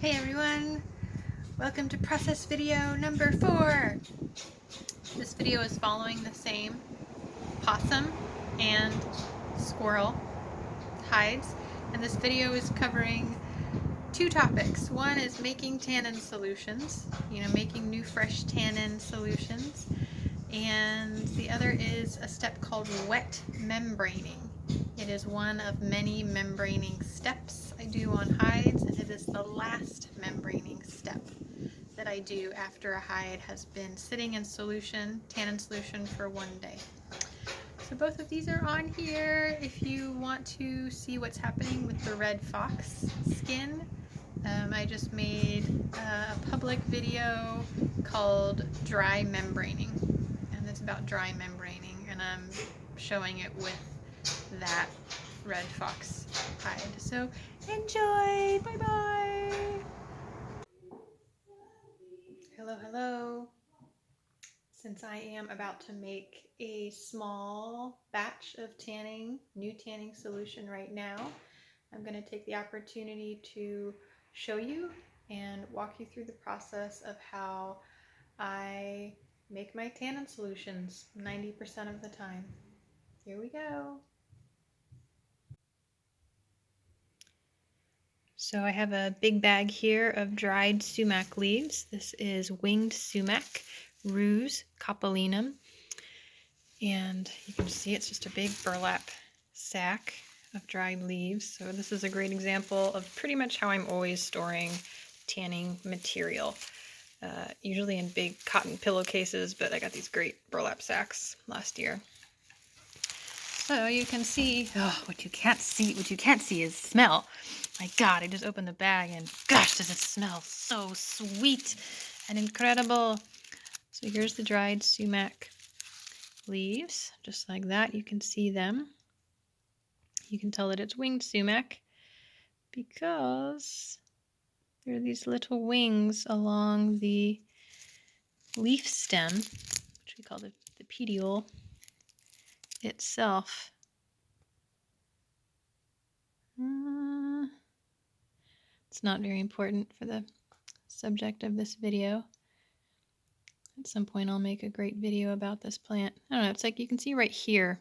Hey everyone, welcome to process video number 4. This video is following the same possum and squirrel hides, and this video is covering two topics. One is making tannin solutions, making new fresh tannin solutions, and the other is a step called wet membraning. It is one of many membraning steps I do on hides, and it is the last membraning step that I do after a hide has been sitting in solution, tannin solution, for one day. So both of these are on here if you want to see what's happening with the red fox skin. I just made a public video called dry membraning, and it's about dry membraning, and I'm showing it with that red fox hide. So enjoy! Bye bye! Hello, hello. Since I am about to make a small batch of new tanning solution right now, I'm going to take the opportunity to show you and walk you through the process of how I make my tannin solutions 90% of the time. Here we go. So I have a big bag here of dried sumac leaves. This is winged sumac, Rhus copallinum. And you can see it's just a big burlap sack of dried leaves. So this is a great example of pretty much how I'm always storing tanning material. Usually in big cotton pillowcases, but I got these great burlap sacks last year. So you can see, what you can't see is smell. My God, I just opened the bag and gosh, does it smell so sweet and incredible. So here's the dried sumac leaves, just like that. You can see them. You can tell that it's winged sumac because there are these little wings along the leaf stem, which we call the petiole itself. It's not very important for the subject of this video. At some point I'll make a great video about this plant. I don't know, it's like you can see right here,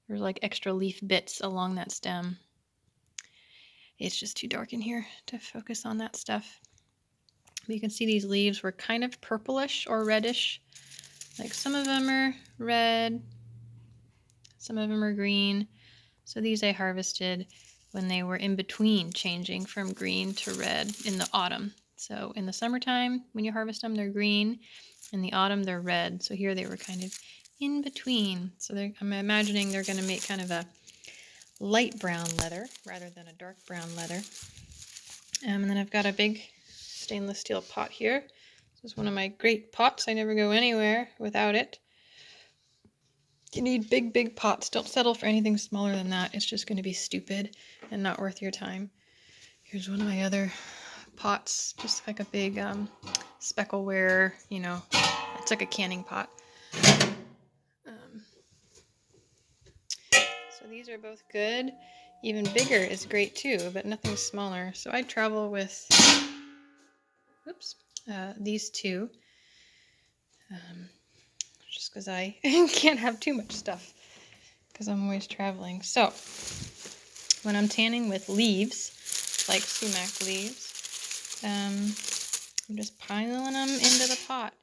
there's like extra leaf bits along that stem. It's just too dark in here to focus on that stuff. But you can see these leaves were kind of purplish or reddish. Like some of them are red, some of them are green. So these I harvested when they were in between changing from green to red in the autumn. So in the summertime, when you harvest them, they're green. In the autumn, they're red. So here they were kind of in between. So I'm imagining they're going to make kind of a light brown leather rather than a dark brown leather. And then I've got a big stainless steel pot here. This is one of my great pots. I never go anywhere without it. You need big, big pots. Don't settle for anything smaller than that. It's just going to be stupid and not worth your time. Here's one of my other pots, just like a big speckleware, it's like a canning pot. So these are both good. Even bigger is great too, but nothing smaller. So I travel with these two, just because I can't have too much stuff because I'm always traveling. So when I'm tanning with leaves, like sumac leaves, I'm just piling them into the pot.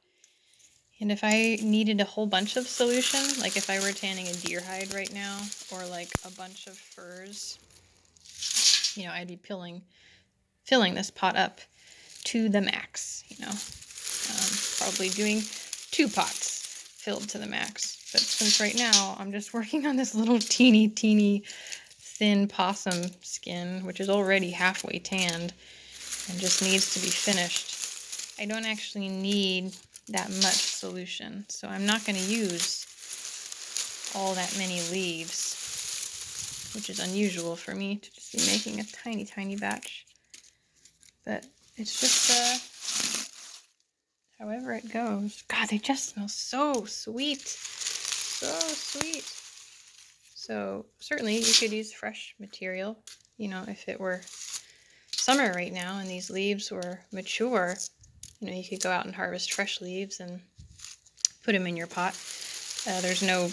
And if I needed a whole bunch of solution, like if I were tanning a deer hide right now, or like a bunch of furs, I'd be filling this pot up to the max, probably doing 2 pots filled to the max. But since right now I'm just working on this little teeny thin possum skin, which is already halfway tanned and just needs to be finished, I don't actually need that much solution. So I'm not going to use all that many leaves, which is unusual for me to just be making a tiny batch. But it's just however it goes. God, they just smell so sweet. So sweet. So certainly you could use fresh material, if it were summer right now and these leaves were mature, you know, you could go out and harvest fresh leaves and put them in your pot. There's no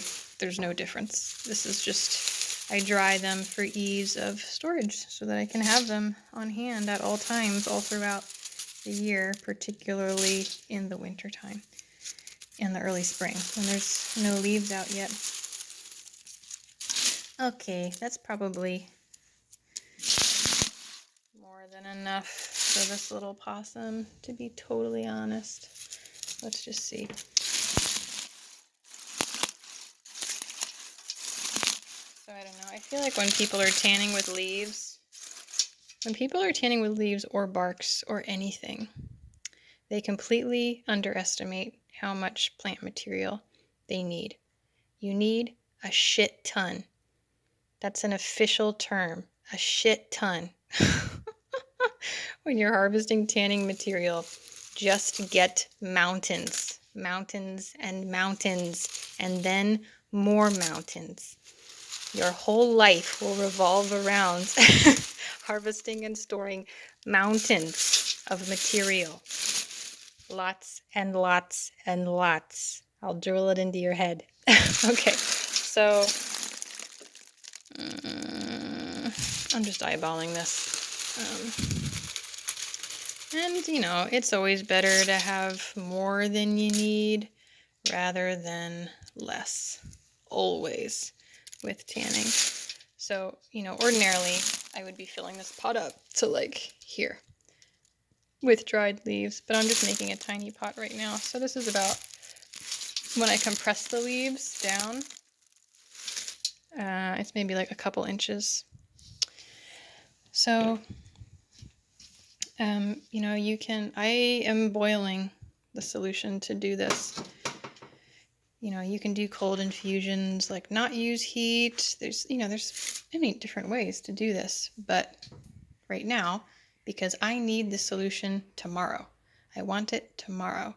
difference. This is just, I dry them for ease of storage so that I can have them on hand at all times, all throughout the year, particularly in the winter time and the early spring when there's no leaves out yet. Okay, that's probably more than enough for this little possum, to be totally honest. Let's just see. So I don't know, I feel like when people are tanning with leaves, or barks or anything, they completely underestimate how much plant material they need. You need a shit ton. That's an official term, a shit ton. When you're harvesting tanning material, just get mountains, mountains and mountains, and then more mountains. Your whole life will revolve around harvesting and storing mountains of material. Lots and lots and lots. I'll drill it into your head. Okay, so I'm just eyeballing this. And, you know, it's always better to have more than you need rather than less. Always with tanning. So, you know, ordinarily I would be filling this pot up to like here with dried leaves, but I'm just making a tiny pot right now. So this is about, when I compress the leaves down, it's maybe like a couple inches. So, you know, I am boiling the solution to do this. You know, you can do cold infusions, like not use heat. There's many different ways to do this, but right now, because I need the solution tomorrow, I want it tomorrow.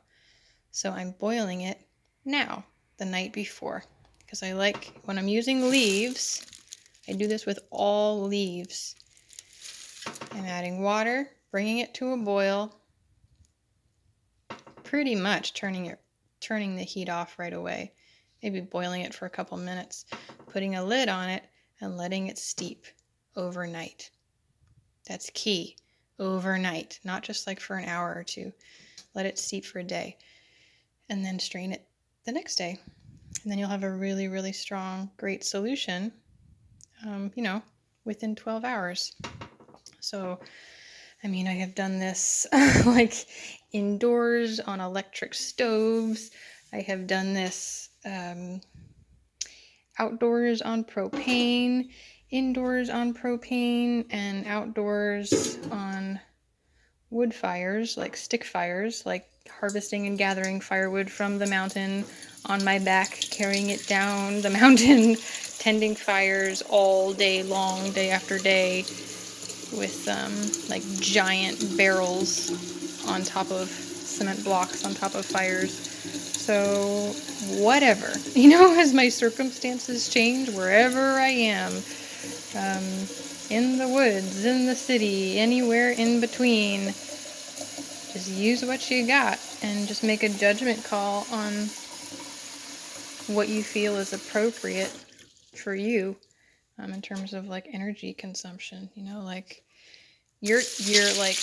So I'm boiling it now, the night before, because I like, when I'm using leaves, I do this with all leaves. I'm adding water, bringing it to a boil, pretty much turning the heat off right away, maybe boiling it for a couple minutes, putting a lid on it and letting it steep overnight. That's key. Overnight, not just like for an hour or two. Let it steep for a day and then strain it the next day. And then you'll have a really, really strong, great solution, you know, within 12 hours. So, I mean, I have done this like indoors on electric stoves. I have done this outdoors on propane, indoors on propane, and outdoors on wood fires, like stick fires, like harvesting and gathering firewood from the mountain on my back, carrying it down the mountain, tending fires all day long, day after day, with like giant barrels on top of cement blocks on top of fires. So whatever, you know, as my circumstances change, wherever I am, in the woods, in the city, anywhere in between, just use what you got and just make a judgment call on what you feel is appropriate for you, in terms of like energy consumption. You know, like your like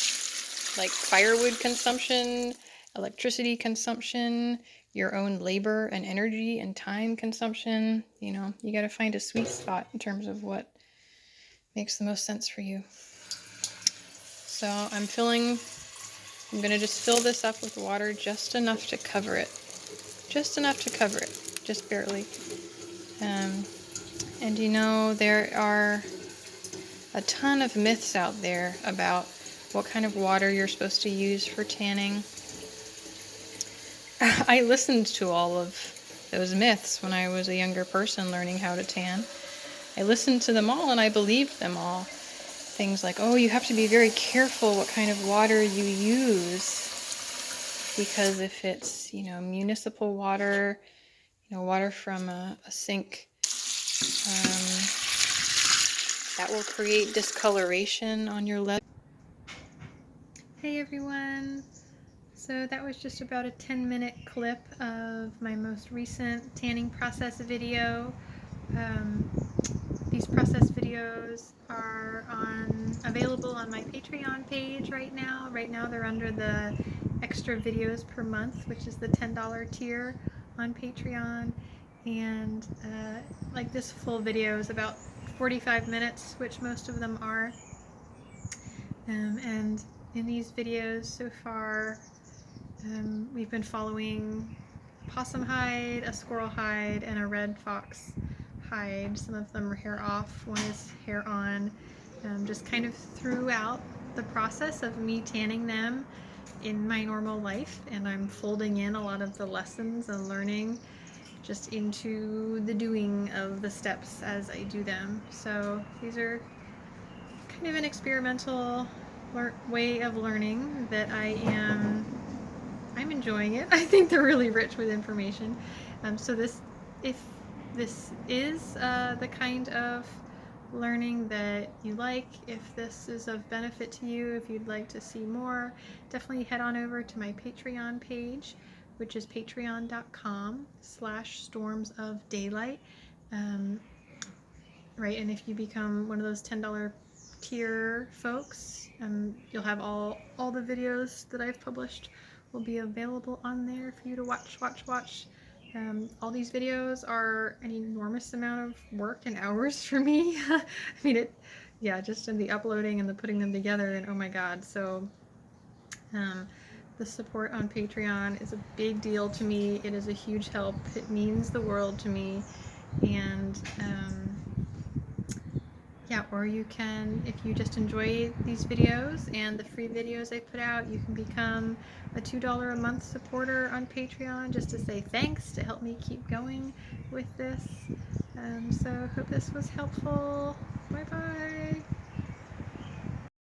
firewood consumption, electricity consumption, your own labor and energy and time consumption. You know, you got to find a sweet spot in terms of what makes the most sense for you. So I'm going to just fill this up with water just enough to cover it. Just enough to cover it. Just barely. And you know, there are a ton of myths out there about what kind of water you're supposed to use for tanning. I listened to all of those myths when I was a younger person learning how to tan. I listened to them all and I believed them all. Things like, oh, you have to be very careful what kind of water you use, because if it's, you know, municipal water, you know, water from a sink, that will create discoloration on your leather. Hey everyone! So that was just about a 10-minute clip of my most recent tanning process video. These process videos are available on my Patreon page right now. Right now they're under the extra videos per month, which is the $10 tier on Patreon. And like this full video is about 45 minutes, which most of them are. And in these videos so far, we've been following possum hide, a squirrel hide, and a red fox hide. Some of them are hair off, one is hair on, just kind of throughout the process of me tanning them in my normal life, and I'm folding in a lot of the lessons and learning just into the doing of the steps as I do them. So these are kind of an experimental way of learning that I'm enjoying it. I think they're really rich with information. So if this is the kind of learning that you like, if this is of benefit to you, if you'd like to see more, definitely head on over to my Patreon page, which is patreon.com/stormsofdaylight. Right, and if you become one of those $10 tier folks, you'll have all the videos that I've published will be available on there for you to watch. All these videos are an enormous amount of work and hours for me. I mean, just in the uploading and the putting them together, and oh my god. So the support on Patreon is a big deal to me. It is a huge help. It means the world to me. And yeah, or you can, if you just enjoy these videos and the free videos I put out, you can become a $2 a month supporter on Patreon just to say thanks, to help me keep going with this. So hope this was helpful. Bye bye.